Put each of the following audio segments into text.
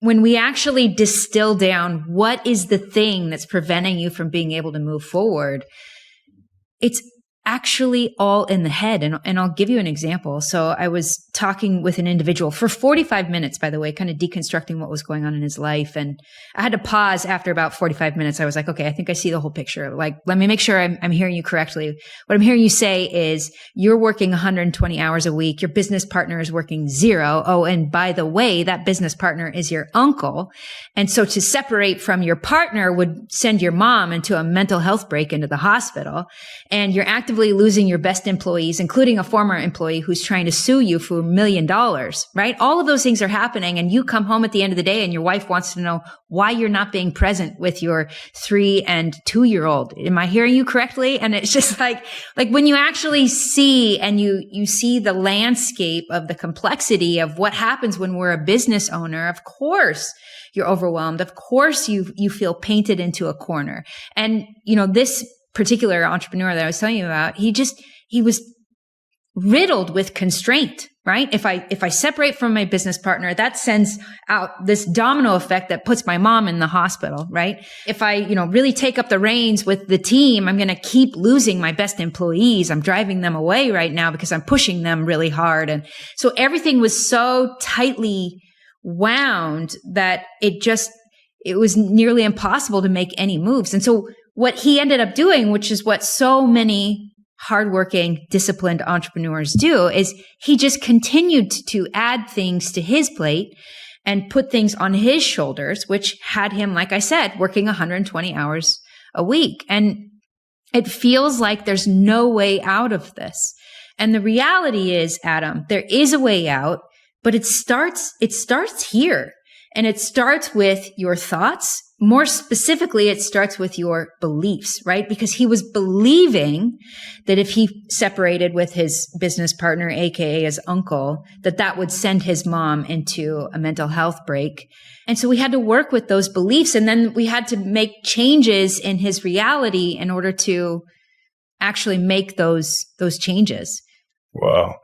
when we actually distill down what is the thing that's preventing you from being able to move forward, it's actually all in the head. And I'll give you an example. So I was talking with an individual for 45 minutes, by the way, kind of deconstructing what was going on in his life. And I had to pause after about 45 minutes. I was like, okay, I think I see the whole picture. Like, let me make sure I'm hearing you correctly. What I'm hearing you say is you're working 120 hours a week. Your business partner is working 0. Oh, and by the way, that business partner is your uncle. And so to separate from your partner would send your mom into a mental health break into the hospital. And you're actively losing your best employees, including a former employee who's trying to sue you for $1 million, right? All of those things are happening. And you come home at the end of the day and your wife wants to know why you're not being present with your 3 and 2-year-old. Am I hearing you correctly? And it's just like when you actually see and you see the landscape of the complexity of what happens when we're a business owner, of course, you're overwhelmed. Of course, you feel painted into a corner. And, this particular entrepreneur that I was telling you about, he was riddled with constraint, right? If I separate from my business partner, that sends out this domino effect that puts my mom in the hospital, right? If I, really take up the reins with the team, I'm going to keep losing my best employees. I'm driving them away right now because I'm pushing them really hard. And so everything was so tightly wound that it was nearly impossible to make any moves. And so what he ended up doing, which is what so many hardworking, disciplined entrepreneurs do, is he just continued to add things to his plate and put things on his shoulders, which had him, like I said, working 120 hours a week. And it feels like there's no way out of this. And the reality is, Adam, there is a way out, but it starts here. And it starts with your thoughts. More specifically, it starts with your beliefs, right? Because he was believing that if he separated with his business partner, aka his uncle, that would send his mom into a mental health break. And so we had to work with those beliefs, and then we had to make changes in his reality in order to actually make those changes. Wow.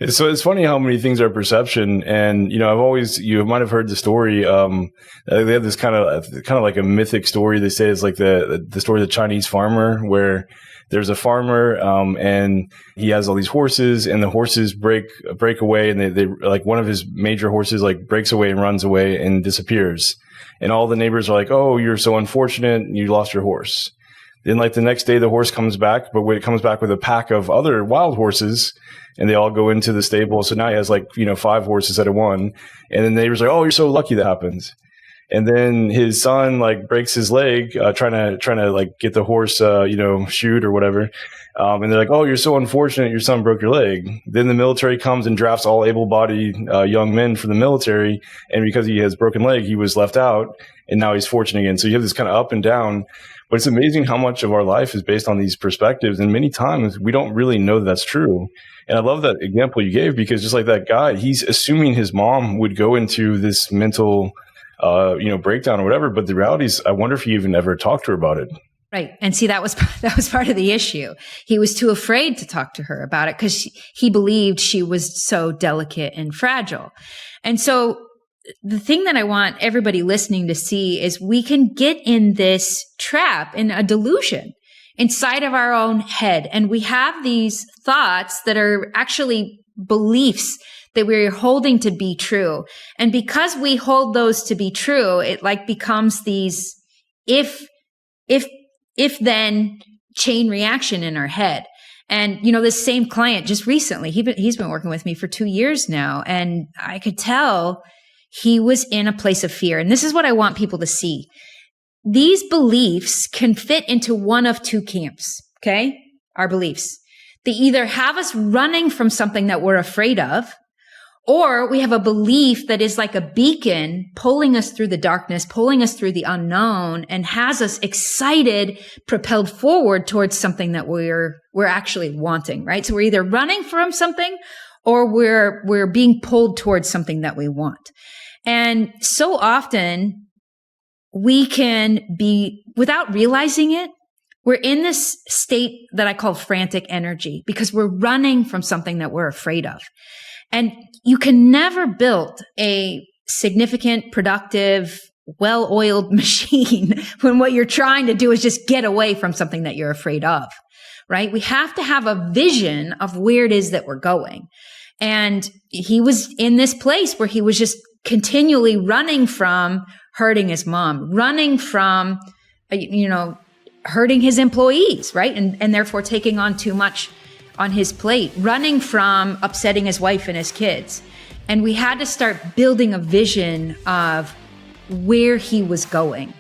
So it's funny how many things are perception. And, you might have heard the story. They have this kind of like a mythic story. They say it's like the story of the Chinese farmer, where there's a farmer, and he has all these horses, and the horses break away, and they like one of his major horses like breaks away and runs away and disappears. And all the neighbors are like, "Oh, you're so unfortunate. You lost your horse." Then like the next day, the horse comes back, but when it comes back with a pack of other wild horses, and they all go into the stable. So now he has 5 horses out of one. And then the neighbors are like, "Oh, you're so lucky that happens." And then his son breaks his leg, trying to get the horse, shoot or whatever. And they're like, "Oh, you're so unfortunate. Your son broke your leg." Then the military comes and drafts all able-bodied young men for the military. And because he has broken leg, he was left out. And now he's fortunate again. So you have this kind of up and down. But it's amazing how much of our life is based on these perspectives. And many times we don't really know that's true. And I love that example you gave, because just like that guy, he's assuming his mom would go into this mental, breakdown or whatever. But the reality is, I wonder if he even ever talked to her about it. Right. And see, that was part of the issue. He was too afraid to talk to her about it because he believed she was so delicate and fragile. And so the thing that I want everybody listening to see is we can get in this trap, in a delusion inside of our own head. And we have these thoughts that are actually beliefs that we're holding to be true. And because we hold those to be true, it becomes these if then chain reaction in our head. And, this same client just recently, he's been working with me for 2 years now. And I could tell he was in a place of fear. And this is what I want people to see. These beliefs can fit into one of two camps, okay? Our beliefs. They either have us running from something that we're afraid of, or we have a belief that is like a beacon pulling us through the darkness, pulling us through the unknown, and has us excited, propelled forward towards something that we're actually wanting, right? So we're either running from something or we're being pulled towards something that we want. And so often we can be, without realizing it, we're in this state that I call frantic energy because we're running from something that we're afraid of. And you can never build a significant, productive, well-oiled machine when what you're trying to do is just get away from something that you're afraid of, right? We have to have a vision of where it is that we're going. And he was in this place where he was just continually running from hurting his mom, running from, hurting his employees, right? And therefore taking on too much on his plate, running from upsetting his wife and his kids. And we had to start building a vision of where he was going.